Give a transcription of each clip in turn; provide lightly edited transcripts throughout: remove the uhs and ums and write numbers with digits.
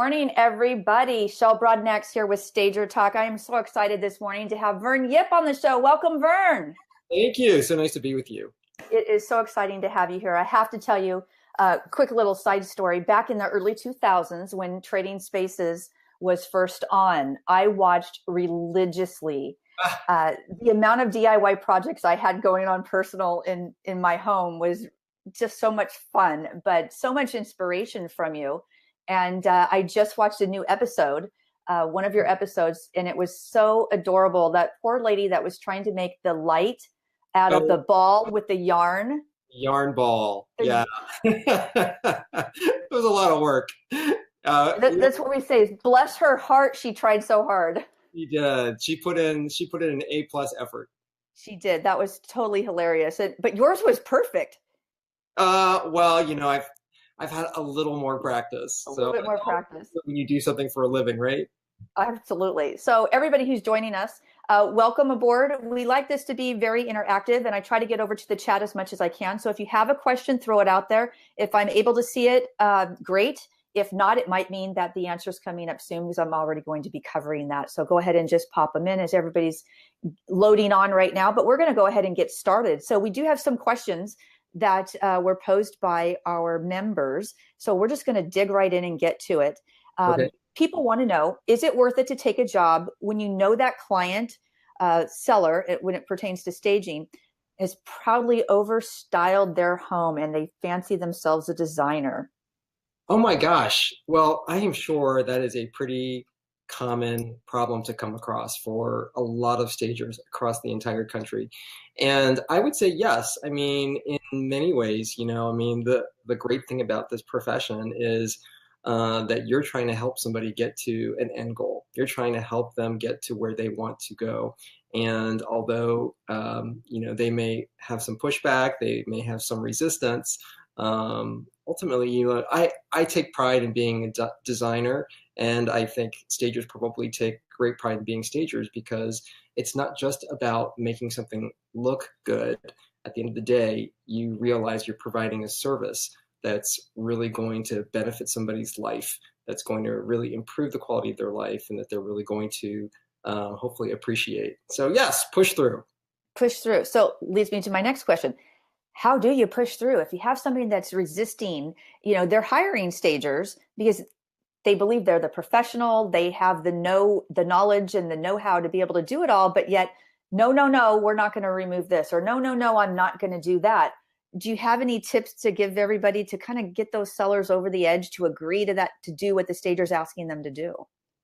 morning, everybody. Shel Brodnax here with Stager Talk. I am so excited this morning to have Vern Yip on the show. Welcome, Vern. Thank you. So nice to be with you. It is so exciting to have you here. I have to tell you a quick little side story. Back in the early 2000s, when Trading Spaces was first on, I watched religiously. The amount of DIY projects I had going on personal in my home was just so much fun, but so much inspiration from you. And I just watched a new episode, one of your episodes, and it was so adorable. That poor lady that was trying to make the light out of the ball with the yarn. Yarn ball. Yeah. It was a lot of work. That's what we say is bless her heart. She tried so hard. She did. She put in an A+ effort. She did. That was totally hilarious. But yours was perfect. Well, I've had a little more practice. A little bit more practice. When you do something for a living, right? Absolutely. So everybody who's joining us, welcome aboard. We like this to be very interactive, and I try to get over to the chat as much as I can. So if you have a question, throw it out there. If I'm able to see it, great. If not, it might mean that the answer is coming up soon because I'm already going to be covering that. So go ahead and just pop them in as everybody's loading on right now. But we're going to go ahead and get started. So we do have some questions that were posed by our members. So we're just going to dig right in and get to it. Okay. People want to know, is it worth it to take a job when you know that client, seller, when it pertains to staging, has proudly overstyled their home and they fancy themselves a designer? Oh my gosh. Well, I am sure that is a pretty common problem to come across for a lot of stagers across the entire country. And I would say yes. I mean, in many ways, the great thing about this profession is that you're trying to help somebody get to an end goal. You're trying to help them get to where they want to go. And although, they may have some pushback, they may have some resistance, ultimately, I take pride in being a designer, and I think stagers probably take great pride in being stagers because it's not just about making something look good. At the end of the day, you realize you're providing a service that's really going to benefit somebody's life, that's going to really improve the quality of their life, and that they're really going to hopefully appreciate. So yes, push through. Push through. So leads me to my next question. How do you push through? If you have somebody that's resisting, they're hiring stagers because they believe they're the professional, they have the knowledge and the know-how to be able to do it all, but yet, no, we're not going to remove this, or no, I'm not going to do that. Do you have any tips to give everybody to kind of get those sellers over the edge to agree to that, to do what the stager's asking them to do?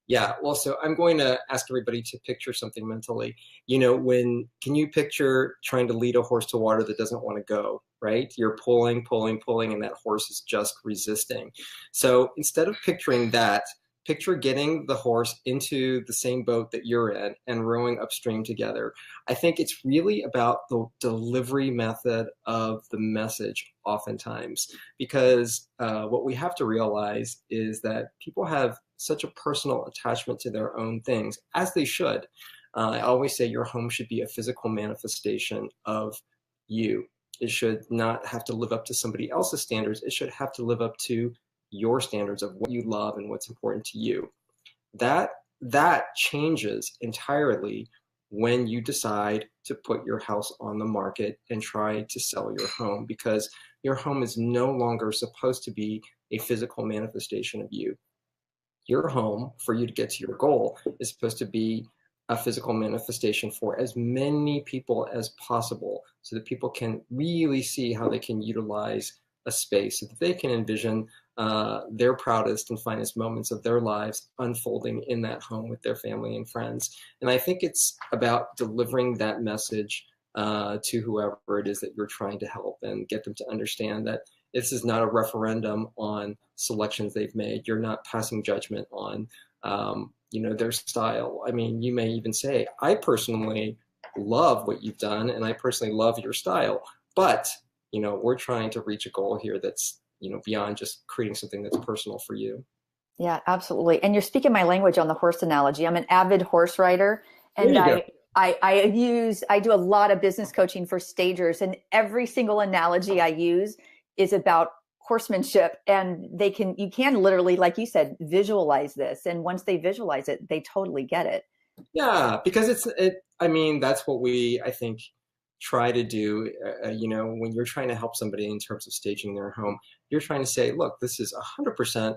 Yeah, well, so I'm going to ask everybody to picture something mentally. Can you picture trying to lead a horse to water that doesn't want to go, right? You're pulling, and that horse is just resisting. So instead of picturing that, picture getting the horse into the same boat that you're in and rowing upstream together. I think it's really about the delivery method of the message oftentimes, because what we have to realize is that people have such a personal attachment to their own things, as they should. I always say your home should be a physical manifestation of you. It should not have to live up to somebody else's standards. It should have to live up to your standards of what you love and what's important to you. That changes entirely when you decide to put your house on the market and try to sell your home, because your home is no longer supposed to be a physical manifestation of you. Your home, for you to get to your goal, is supposed to be a physical manifestation for as many people as possible, so that people can really see how they can utilize a space, so that they can envision their proudest and finest moments of their lives unfolding in that home with their family and friends. And I think it's about delivering that message to whoever it is that you're trying to help, and get them to understand that this is not a referendum on selections they've made. You're not passing judgment on their style. I mean, you may even say, I personally love what you've done, and I personally love your style, but we're trying to reach a goal here that's beyond just creating something that's personal for you. Yeah, absolutely. And you're speaking my language on the horse analogy. I'm an avid horse rider, and I do a lot of business coaching for stagers, and every single analogy I use is about horsemanship, and you can literally, like you said, visualize this. And once they visualize it, they totally get it. Yeah, because I mean, that's what I think, try to do. When you're trying to help somebody in terms of staging their home, you're trying to say, look, this is 100%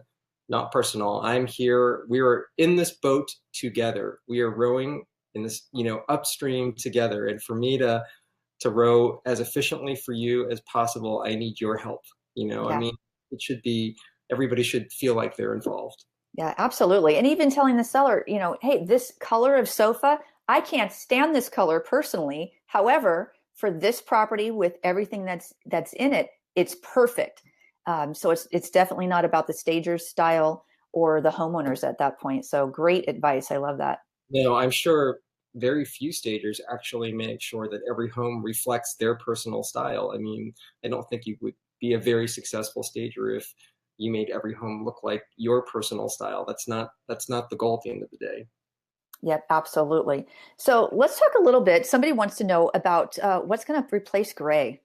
not personal. I'm here. We are in this boat together. We are rowing in this, upstream together. And for me to row as efficiently for you as possible, I need your help. I Yeah. mean, everybody should feel like they're involved. Yeah, absolutely. And even telling the seller, hey, this color of sofa, I can't stand this color personally. However, for this property with everything that's in it, it's perfect. So it's definitely not about the stager's style or the homeowners at that point. So great advice. I love that. I'm sure very few stagers actually make sure that every home reflects their personal style. I mean, I don't think you would be a very successful stager if you made every home look like your personal style. That's not the goal at the end of the day. Yep, absolutely. So let's talk a little bit. Somebody wants to know about what's going to replace gray.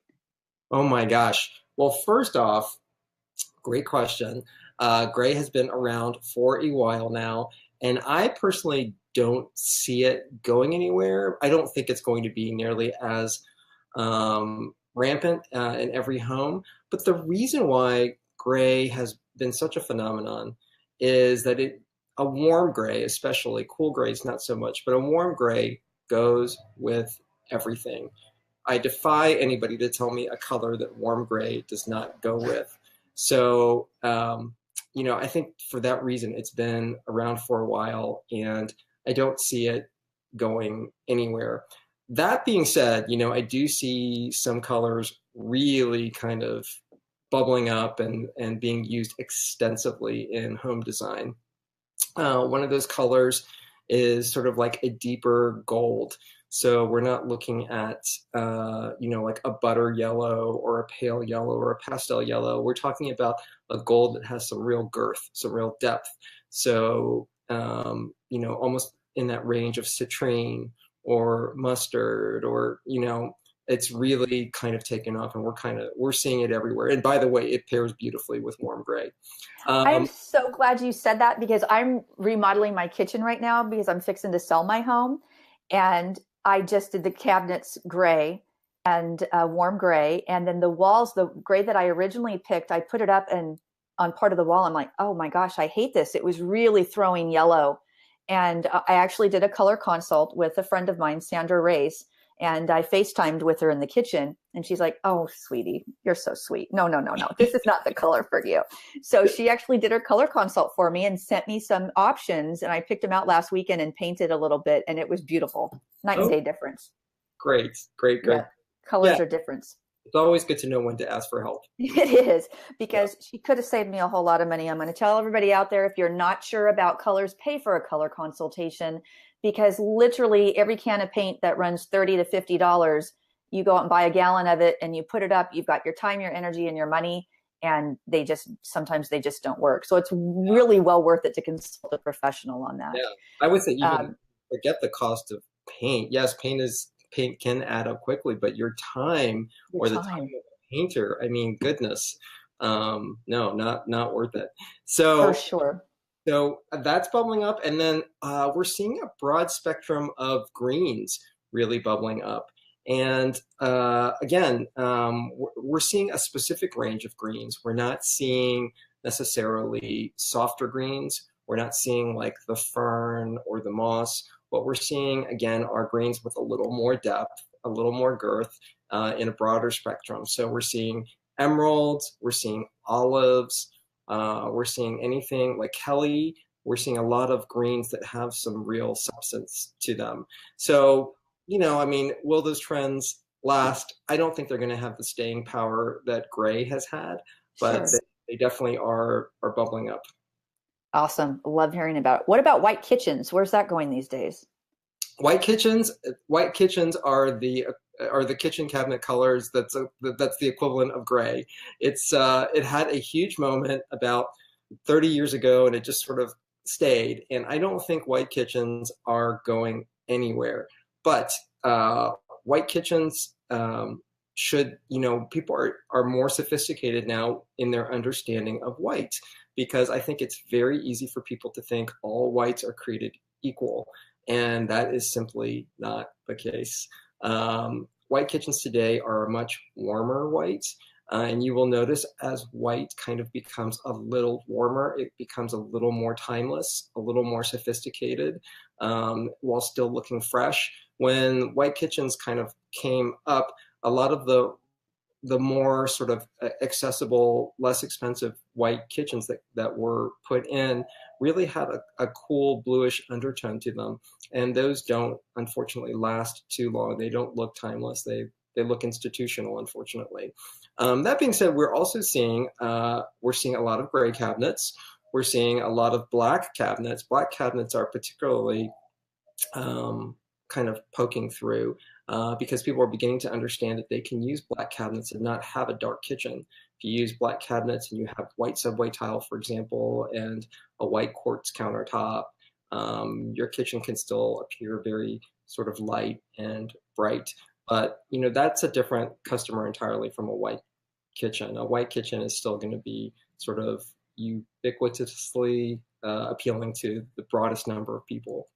Oh my gosh. Well, first off, great question. Gray has been around for a while now, and I personally don't see it going anywhere. I don't think it's going to be nearly as rampant in every home. But the reason why gray has been such a phenomenon is that a warm gray, especially cool grays, not so much, but a warm gray goes with everything. I defy anybody to tell me a color that warm gray does not go with. So, I think for that reason, it's been around for a while, and I don't see it going anywhere. That being said, I do see some colors really kind of bubbling up and being used extensively in home design. One of those colors is sort of like a deeper gold. So we're not looking at, like a butter yellow or a pale yellow or a pastel yellow. We're talking about a gold that has some real girth, some real depth. So, almost in that range of citrine or mustard, or, it's really kind of taken off, and we're seeing it everywhere. And by the way, it pairs beautifully with warm gray. I'm so glad you said that because I'm remodeling my kitchen right now because I'm fixing to sell my home. And I just did the cabinets gray and warm gray. And then the walls, the gray that I originally picked, I put it up and on part of the wall, I'm like, oh my gosh, I hate this. It was really throwing yellow. And I actually did a color consult with a friend of mine, Sandra Reyes, and I FaceTimed with her in the kitchen. And she's like, oh, sweetie, you're so sweet. No, no, no, no. This is not the color for you. So she actually did her color consult for me and sent me some options. And I picked them out last weekend and painted a little bit. And it was beautiful. Night and day difference. Great, great, great. Yeah. Colors are different. It's always good to know when to ask for help. It is, because she could have saved me a whole lot of money. I'm going to tell everybody out there, if you're not sure about colors, pay for a color consultation, because literally every can of paint that runs $30 to $50, you go out and buy a gallon of it and you put it up. You've got your time, your energy, and your money, and sometimes they just don't work. So it's really well worth it to consult a professional on that. Yeah, I would say even forget the cost of paint. Yes, paint can add up quickly, but your time or the time of a painter, I mean, goodness, no, not worth it. So for sure. So that's bubbling up, and then we're seeing a broad spectrum of greens really bubbling up. And again, we're seeing a specific range of greens. We're not seeing necessarily softer greens. We're not seeing like the fern or the moss. What we're seeing, again, are greens with a little more depth, a little more girth in a broader spectrum. So we're seeing emeralds, we're seeing olives, we're seeing anything like Kelly. We're seeing a lot of greens that have some real substance to them. So, I mean, will those trends last? I don't think they're going to have the staying power that gray has had, but sure. they definitely are bubbling up. Awesome. Love hearing about it. What about white kitchens? Where's that going these days? White kitchens are the kitchen cabinet colors. That's the equivalent of gray. It had a huge moment about 30 years ago, and it just sort of stayed. And I don't think white kitchens are going anywhere. But white kitchens, should, people are more sophisticated now in their understanding of white, because I think it's very easy for people to think all whites are created equal. And that is simply not the case. White kitchens today are a much warmer white. And you will notice as white kind of becomes a little warmer, it becomes a little more timeless, a little more sophisticated, while still looking fresh. When white kitchens kind of came up, a lot of the more sort of accessible, less expensive white kitchens that were put in really had a cool bluish undertone to them. And those don't, unfortunately, last too long. They don't look timeless. They look institutional, unfortunately. That being said, we're also seeing we're seeing a lot of gray cabinets. We're seeing a lot of black cabinets. Black cabinets are particularly kind of poking through because people are beginning to understand that they can use black cabinets and not have a dark kitchen. If you use black cabinets and you have white subway tile, for example, and a white quartz countertop, your kitchen can still appear very sort of light and bright. But that's a different customer entirely from a white kitchen. A white kitchen is still going to be sort of ubiquitously appealing to the broadest number of people.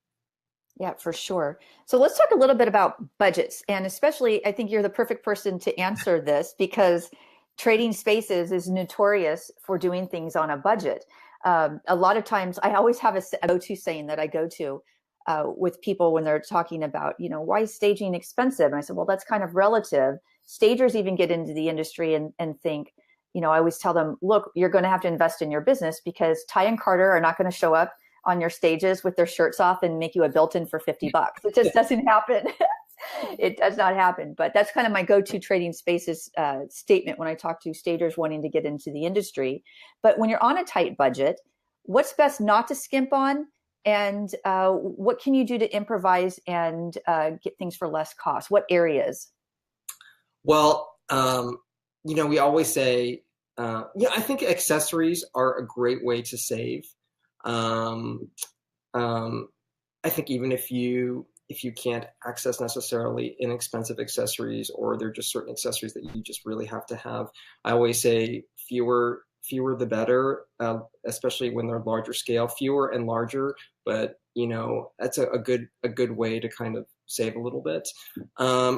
Yeah, for sure. So let's talk a little bit about budgets. And especially, I think you're the perfect person to answer this because Trading Spaces is notorious for doing things on a budget. A lot of times, I always have a go-to saying that I go to with people when they're talking about, why is staging expensive? And I said, well, that's kind of relative. Stagers even get into the industry and think, I always tell them, look, you're going to have to invest in your business because Ty and Carter are not going to show up on your stages with their shirts off and make you a built-in for $50. It just doesn't happen. It does not happen. But that's kind of my go-to Trading Spaces statement when I talk to stagers wanting to get into the industry. But when you're on a tight budget, what's best not to skimp on? And what can you do to improvise and get things for less cost? What areas? Well, we always say, I think accessories are a great way to save. I think even if you can't access necessarily inexpensive accessories, or they're just certain accessories that you just really have to have, I always say fewer the better, especially when they're larger scale. Fewer and larger, but that's a good way to kind of save a little bit. I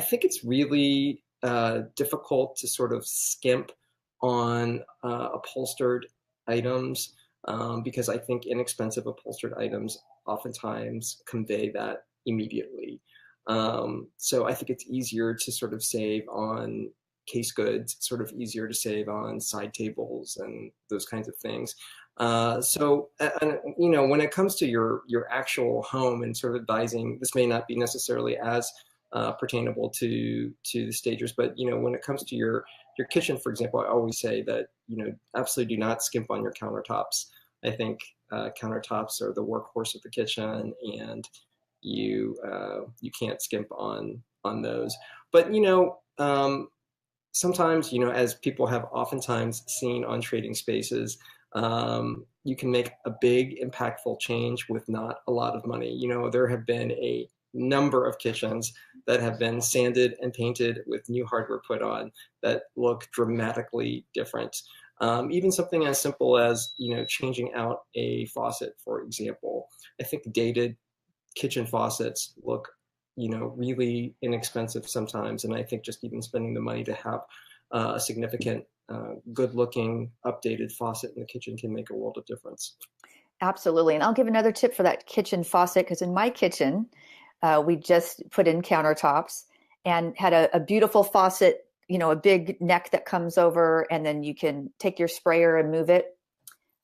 think it's really difficult to sort of skimp on upholstered items. Because I think inexpensive upholstered items oftentimes convey that immediately. So I think it's easier to sort of save on case goods, sort of easier to save on side tables and those kinds of things. When it comes to your actual home and sort of advising, this may not be necessarily as pertainable to the stagers, but when it comes to your kitchen, for example, I always say that absolutely do not skimp on your countertops. I think countertops are the workhorse of the kitchen, and you can't skimp on those. But sometimes as people have oftentimes seen on Trading Spaces, you can make a big impactful change with not a lot of money. There have been a number of kitchens that have been sanded and painted with new hardware put on that look dramatically different. Even something as simple as changing out a faucet, for example. I think dated kitchen faucets look really inexpensive sometimes, and I think just even spending the money to have a significant good-looking updated faucet in the kitchen can make a world of difference. Absolutely. And I'll give another tip for that kitchen faucet, because in my kitchen, we just put in countertops and had a beautiful faucet, a big neck that comes over, and then you can take your sprayer and move it,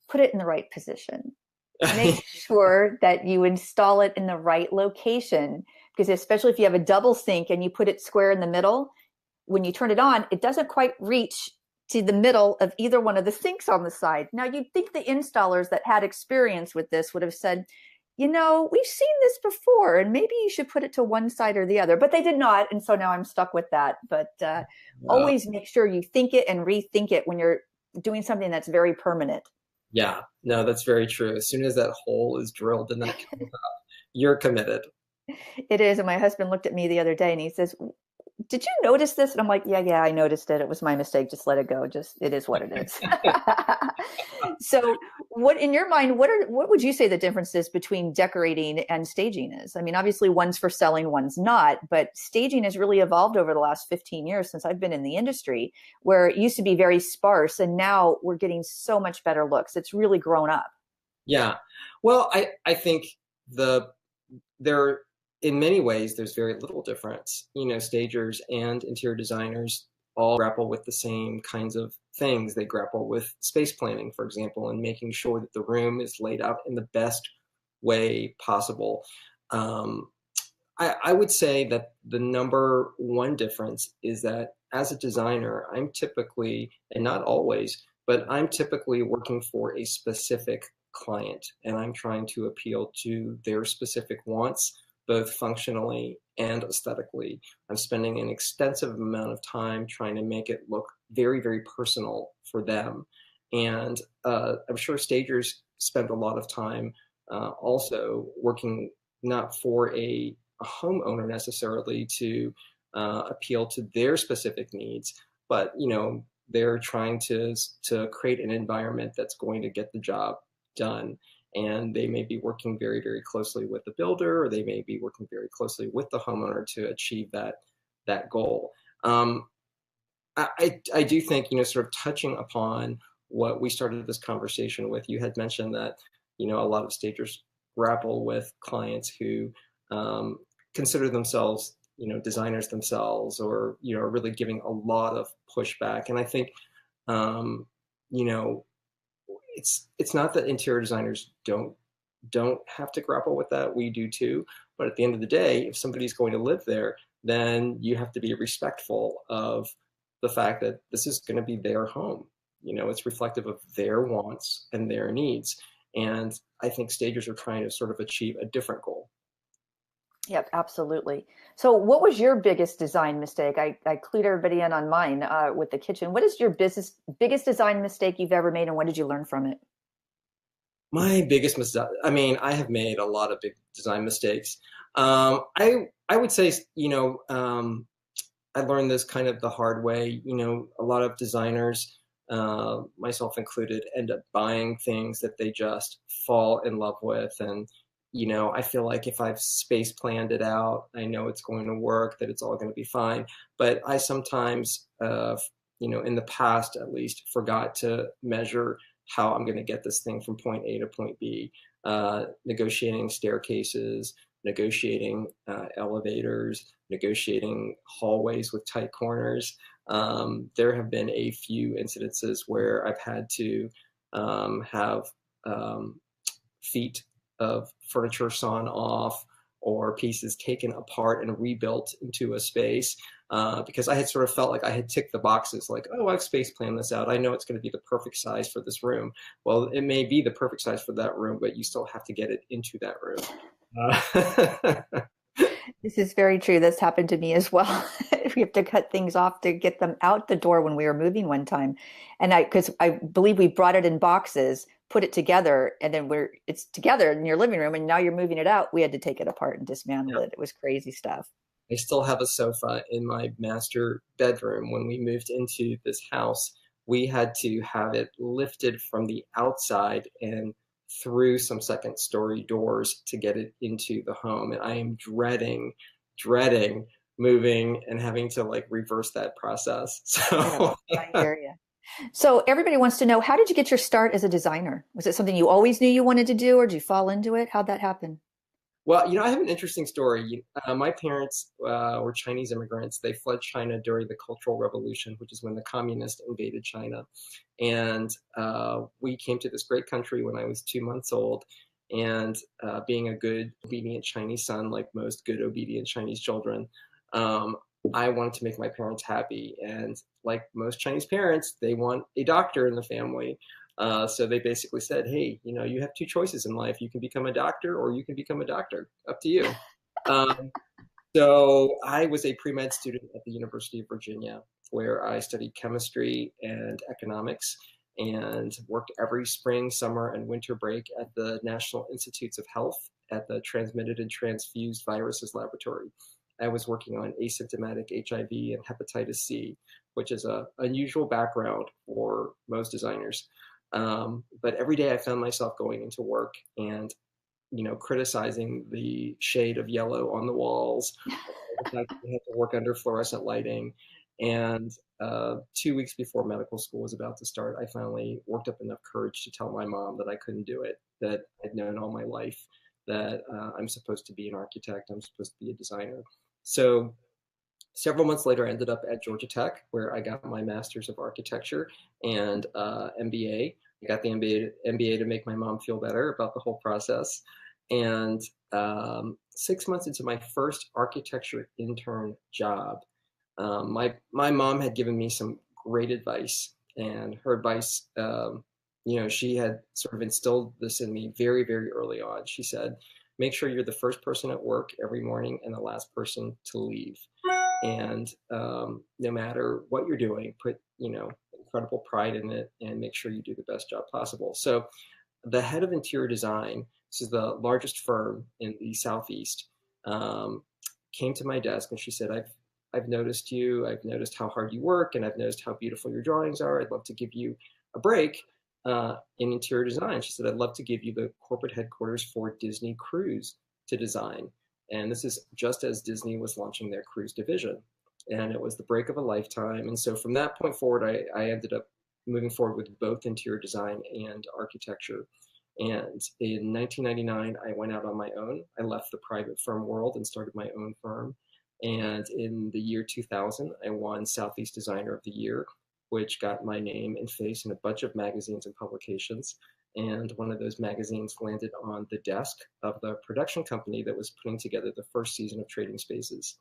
put it in the right position. Make sure that you install it in the right location, because especially if you have a double sink and you put it square in the middle, when you turn it on, it doesn't quite reach to the middle of either one of the sinks on the side. Now, you'd think the installers that had experience with this would have said, we've seen this before, and maybe you should put it to one side or the other, but they did not. And so now I'm stuck with that. But always make sure you think it and rethink it when you're doing something that's very permanent. Yeah, no, that's very true. As soon as that hole is drilled in that countertop, you're committed. It is. And my husband looked at me the other day and he says, did you notice this? And I'm like, yeah, I noticed it. It was my mistake. Just let it go. Just, it is what it is. So what, in your mind, what would you say the difference is between decorating and staging is? I mean, obviously one's for selling, one's not, but staging has really evolved over the last 15 years since I've been in the industry, where it used to be very sparse and now we're getting so much better looks. It's really grown up. Yeah. Well, I think the there in many ways there's very little difference. You know, stagers and interior designers all grapple with the same kinds of things. They grapple with space planning, for example, and making sure that the room is laid out in the best way possible. Um, I would say that the number one difference is that as a designer, I'm typically, and not always, but I'm typically working for a specific client and I'm trying to appeal to their specific wants, both functionally and aesthetically. I'm spending an extensive amount of time trying to make it look very, very personal for them. And I'm sure stagers spend a lot of time also working not for a homeowner necessarily to appeal to their specific needs, but you know they're trying to create an environment that's going to get the job done. And they may be working very, very closely with the builder, or they may be working very closely with the homeowner to achieve that goal. I do think, you know, sort of touching upon what we started this conversation with, you had mentioned that, you know, a lot of stagers grapple with clients who consider themselves, you know, designers themselves, or, you know, are really giving a lot of pushback. And I think, you know, it's not that interior designers don't have to grapple with that. We do too. But at the end of the day, if somebody's going to live there, then you have to be respectful of the fact that this is going to be their home. You know, it's reflective of their wants and their needs. And I think stagers are trying to sort of achieve a different goal. Yep, absolutely. So what was your biggest design mistake? I clued everybody in on mine with the kitchen. What is your biggest design mistake you've ever made, and what did you learn from it? My biggest mistake, I mean, I have made a lot of big design mistakes. I would say, you know, I learned this kind of the hard way. You know, a lot of designers, myself included, end up buying things that they just fall in love with. And, you know, I feel like if I've space planned it out, I know it's going to work, that it's all going to be fine. But I sometimes, you know, in the past at least, forgot to measure how I'm going to get this thing from point A to point B, negotiating staircases, negotiating elevators, negotiating hallways with tight corners. There have been a few incidences where I've had to have feet of furniture sawn off or pieces taken apart and rebuilt into a space because I had sort of felt like I had ticked the boxes, like, oh, I've space planned this out. I know it's going to be the perfect size for this room. Well, it may be the perfect size for that room, but you still have to get it into that room. This is very true. That's happened to me as well. We have to cut things off to get them out the door when we were moving one time. And because I believe we brought it in boxes, put it together, and then it's together in your living room, and now you're moving it out. We had to take it apart and dismantle it. It was crazy stuff. I still have a sofa in my master bedroom. When we moved into this house, we had to have it lifted from the outside and through some second story doors to get it into the home. And I am dreading moving and having to like reverse that process. So I hear you. So everybody wants to know, how did you get your start as a designer? Was it something you always knew you wanted to do, or did you fall into it? How'd that happen? well, you know, I have an interesting story. My parents were Chinese immigrants. They fled China during the Cultural Revolution, which is when the communists invaded China. And we came to this great country when I was 2 months old. And being a good, obedient Chinese son, like most good, obedient Chinese children, um, I wanted to make my parents happy. And like most Chinese parents, they want a doctor in the family. So they basically said, hey, you know, you have two choices in life. You can become a doctor or you can become a doctor. Up to you. Um, so I was a pre-med student at the University of Virginia, where I studied chemistry and economics and worked every spring, summer, and winter break at the National Institutes of Health at the Transmitted and Transfused Viruses Laboratory. I was working on asymptomatic HIV and hepatitis C, which is a unusual background for most designers. But every day I found myself going into work and, criticizing the shade of yellow on the walls, the fact that we had to work under fluorescent lighting. And 2 weeks before medical school was about to start, I finally worked up enough courage to tell my mom that I couldn't do it, that I'd known all my life that I'm supposed to be an architect, I'm supposed to be a designer. So several months later, I ended up at Georgia Tech, where I got my Master's of Architecture and MBA. I got the MBA to make my mom feel better about the whole process. And 6 months into my first architecture intern job, my mom had given me some great advice, and her advice, she had sort of instilled this in me very, very early on. She said, make sure you're the first person at work every morning and the last person to leave. And no matter what you're doing, put, incredible pride in it and make sure you do the best job possible. So the head of interior design, this is the largest firm in the Southeast, came to my desk and she said, I've noticed you, I've noticed how hard you work, and I've noticed how beautiful your drawings are. I'd love to give you a break in interior design. She said, I'd love to give you the corporate headquarters for Disney Cruise to design. And this is just as Disney was launching their cruise division. And it was the break of a lifetime. And so from that point forward, I ended up moving forward with both interior design and architecture. And in 1999, I went out on my own. I left the private firm world and started my own firm. And in the year 2000, I won Southeast Designer of the Year, which got my name and face in a bunch of magazines and publications. And one of those magazines landed on the desk of the production company that was putting together the first season of Trading Spaces.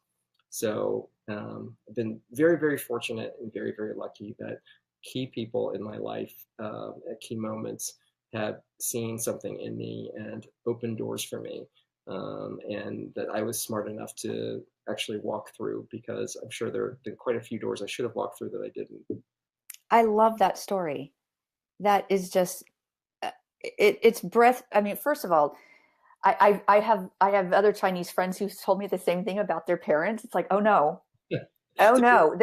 So I've been very, very fortunate and very, very lucky that key people in my life at key moments have seen something in me and opened doors for me. And that I was smart enough to actually walk through, because I'm sure there have been quite a few doors I should have walked through that I didn't. I love that story. That is just it's breath. I mean, first of all, I have other Chinese friends who've told me the same thing about their parents. It's like, oh no, oh no,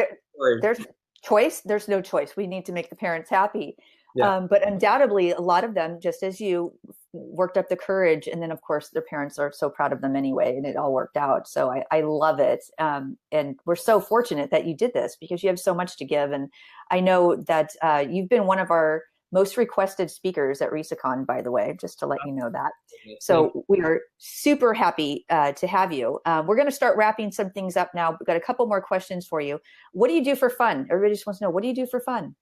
there's choice. There's no choice. We need to make the parents happy. Yeah. But undoubtedly, a lot of them, just as you, worked up the courage, and then of course their parents are so proud of them anyway, and it all worked out. So I love it, and we're so fortunate that you did this, because you have so much to give. And I know that you've been one of our most requested speakers at RISACON, by the way, just to let you know that. So we are super happy to have you. We're going to start wrapping some things up now. We've got a couple more questions for you. What do you do for fun? Everybody just wants to know, what do you do for fun?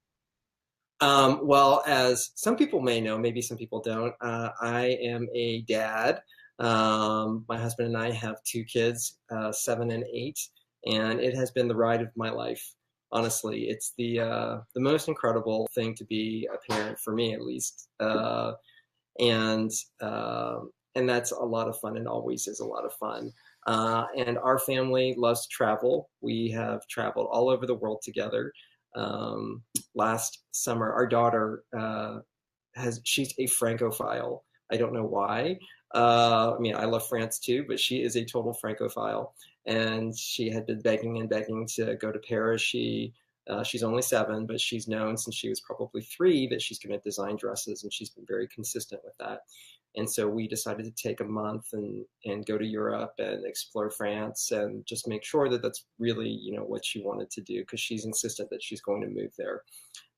Well, as some people may know, maybe some people don't, I am a dad. My husband and I have two kids, 7 and 8, and it has been the ride of my life. Honestly, it's the most incredible thing to be a parent, for me at least, and that's a lot of fun, and always is a lot of fun. And our family loves to travel. We have traveled all over the world together. Last summer, our daughter she's a Francophile. I don't know why. I mean, I love France too, but she is a total Francophile, and she had been begging and begging to go to Paris. She's only 7, but she's known since she was probably 3 that she's going to design dresses, and she's been very consistent with that. And so we decided to take a month and go to Europe and explore France and just make sure that that's really, what she wanted to do, because she's insistent that she's going to move there.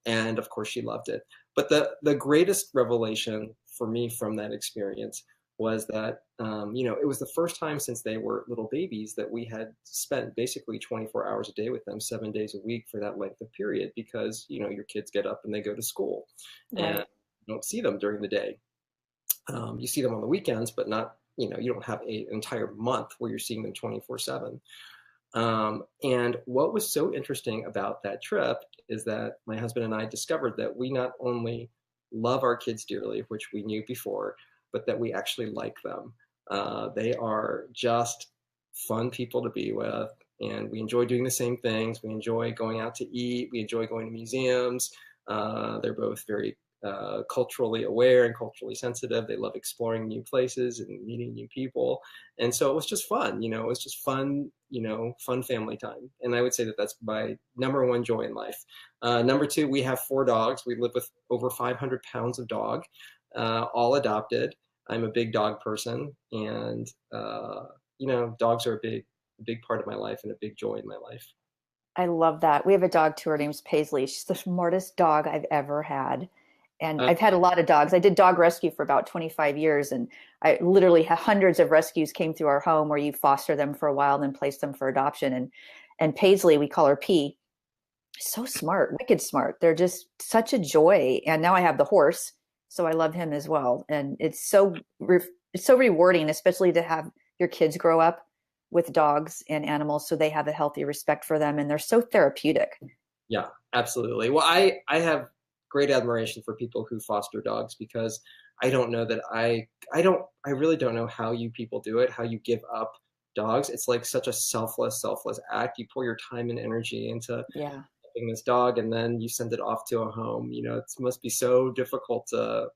And of course she loved it. But the greatest revelation for me from that experience was that, it was the first time since they were little babies that we had spent basically 24 hours a day with them, 7 days a week for that length of period, because, your kids get up and they go to school, right, and you don't see them during the day. You see them on the weekends, but not, you don't have an entire month where you're seeing them 24/7. And what was so interesting about that trip is that my husband and I discovered that we not only love our kids dearly, which we knew before, but that we actually like them. They are just fun people to be with, and we enjoy doing the same things. We enjoy going out to eat. We enjoy going to museums. They're both very culturally aware and culturally sensitive. They love exploring new places and meeting new people. And so it was just fun, it was just fun, fun family time. And I would say that that's my number one joy in life. Number two, we have 4 dogs. We live with over 500 pounds of dog, all adopted. I'm a big dog person, and dogs are a big part of my life and a big joy in my life. I love that. We have a dog too. Her name's Paisley. She's the smartest dog I've ever had. And Uh, I've had a lot of dogs. I did dog rescue for about 25 years, and I literally had hundreds of rescues came through our home where you foster them for a while and then place them for adoption. And Paisley, we call her P, so smart, wicked smart. They're just such a joy. And now I have the horse, so I love him as well. And it's so rewarding, especially to have your kids grow up with dogs and animals, so they have a healthy respect for them, and they're so therapeutic. yeah, absolutely. Well, I have great admiration for people who foster dogs, because I don't know that I really don't know how you people do it, how you give up dogs. It's like such a selfless act. You pour your time and energy into Yeah. helping this dog, and then you send it off to a home. It must be so difficult to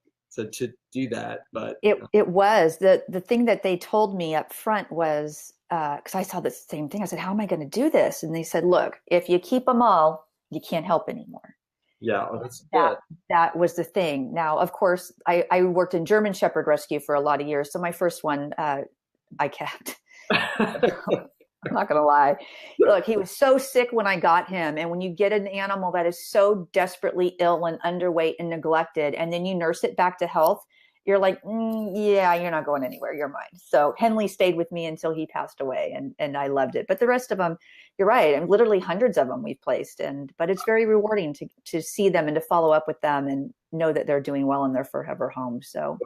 do that. But It was the thing that they told me up front was, because I saw the same thing. I said, "How am I going to do this?" And they said, "Look, if you keep them all, you can't help anymore." yeah, oh, that's good. That was the thing. Now, of course, I worked in German Shepherd rescue for a lot of years. So my first one, I kept. I'm not going to lie. Look, he was so sick when I got him. And when you get an animal that is so desperately ill and underweight and neglected, and then you nurse it back to health, you're like, yeah, you're not going anywhere. You're mine. So Henley stayed with me until he passed away, and I loved it. But the rest of them, you're right. And literally hundreds of them we've placed. But it's very rewarding to see them and to follow up with them and know that they're doing well in their forever home. So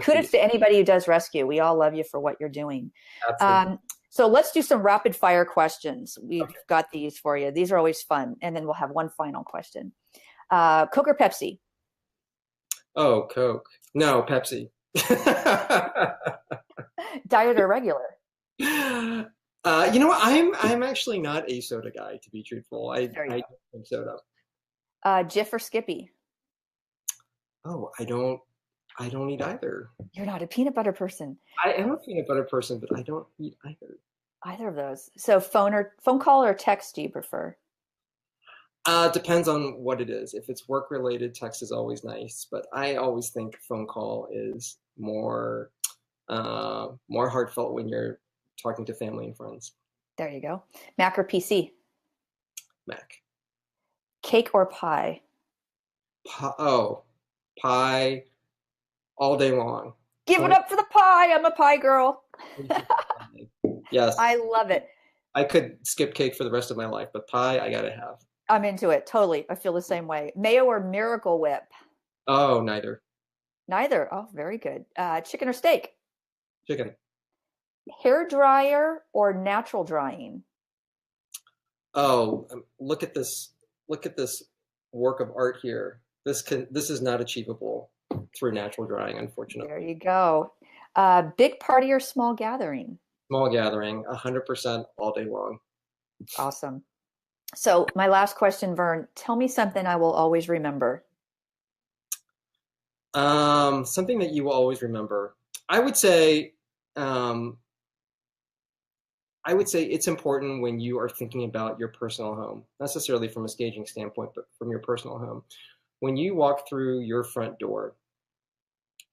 kudos to anybody who does rescue. We all love you for what you're doing. Absolutely. So let's do some rapid fire questions. We've got these for you. These are always fun. And then we'll have one final question. Coke or Pepsi? Oh, Coke. No, Pepsi. Diet or regular? What? I'm actually not a soda guy, to be truthful. I don't drink soda. Jif or Skippy? Oh, I don't eat either. You're not a peanut butter person. I am a peanut butter person, but I don't eat either. Either of those. So phone call or text do you prefer? Depends on what it is. If it's work related, text is always nice, but I always think phone call is more heartfelt when you're talking to family and friends. There you go. Mac or PC? Mac. Cake or pie? Pie all day long. Give it up for the pie. I'm a pie girl. Yes. I love it. I could skip cake for the rest of my life, but pie I gotta have. I'm into it. Totally. I feel the same way. Mayo or Miracle Whip? Oh, neither. Neither. Oh, very good. Chicken or steak? Chicken. Hair dryer or natural drying? Oh, look at this. Look at this work of art here. This is not achievable through natural drying, unfortunately. There you go. Big party or small gathering? Small gathering, 100% all day long. Awesome. So my last question, Vern, tell me something I will always remember. Something that you will always remember. I would say it's important when you are thinking about your personal home, not necessarily from a staging standpoint, but from your personal home. When you walk through your front door,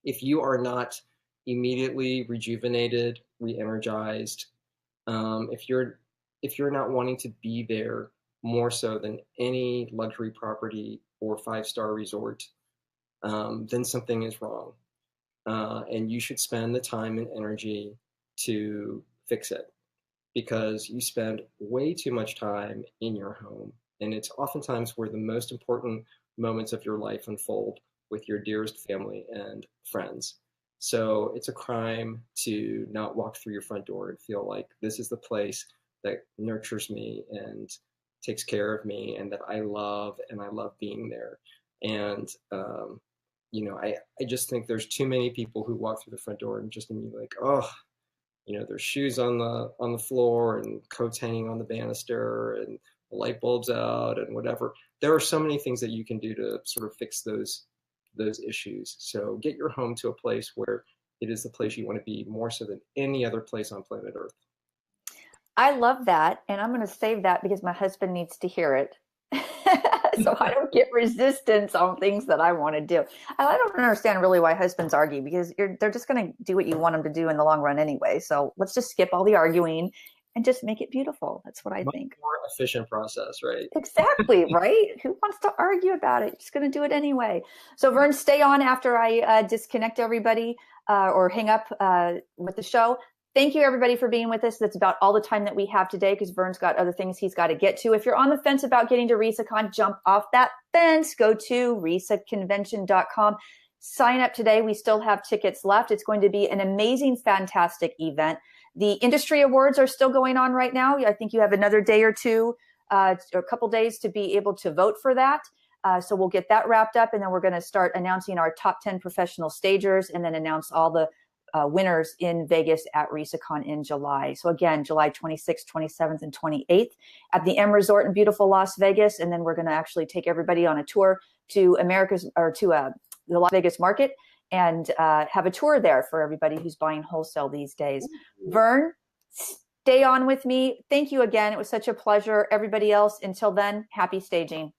if you are not immediately rejuvenated, re-energized, if you're not wanting to be there more so than any luxury property or 5-star resort, then something is wrong. And you should spend the time and energy to fix it, because you spend way too much time in your home. And it's oftentimes where the most important moments of your life unfold with your dearest family and friends. So it's a crime to not walk through your front door and feel like this is the place that nurtures me and takes care of me and that I love, and I love being there. And, I just think there's too many people who walk through the front door and just immediately like, oh, there's shoes on the floor and coats hanging on the banister and the light bulbs out and whatever. There are so many things that you can do to sort of fix those those issues. So get your home to a place where it is the place you want to be more so than any other place on planet Earth. I love that. And I'm going to save that because my husband needs to hear it. So I don't get resistance on things that I want to do. I don't understand really why husbands argue, because they're just going to do what you want them to do in the long run anyway. So let's just skip all the arguing and just make it beautiful. That's what I think. More efficient process, right? Exactly, right? Who wants to argue about it? Just going to do it anyway. So Vern, stay on after I disconnect everybody or hang up with the show. Thank you, everybody, for being with us. That's about all the time that we have today because Vern's got other things he's got to get to. If you're on the fence about getting to RISACon, jump off that fence. Go to risaconvention.com. Sign up today. We still have tickets left. It's going to be an amazing, fantastic event. The industry awards are still going on right now. I think you have another day or two, a couple days to be able to vote for that. So we'll get that wrapped up, and then we're going to start announcing our top 10 professional stagers and then announce all the winners in Vegas at RISACon in July. So again, July 26th, 27th, and 28th at the M Resort in beautiful Las Vegas. And then we're going to actually take everybody on a tour to the Las Vegas market and have a tour there for everybody who's buying wholesale these days. Vern, stay on with me. Thank you again. It was such a pleasure. Everybody else, until then, happy staging.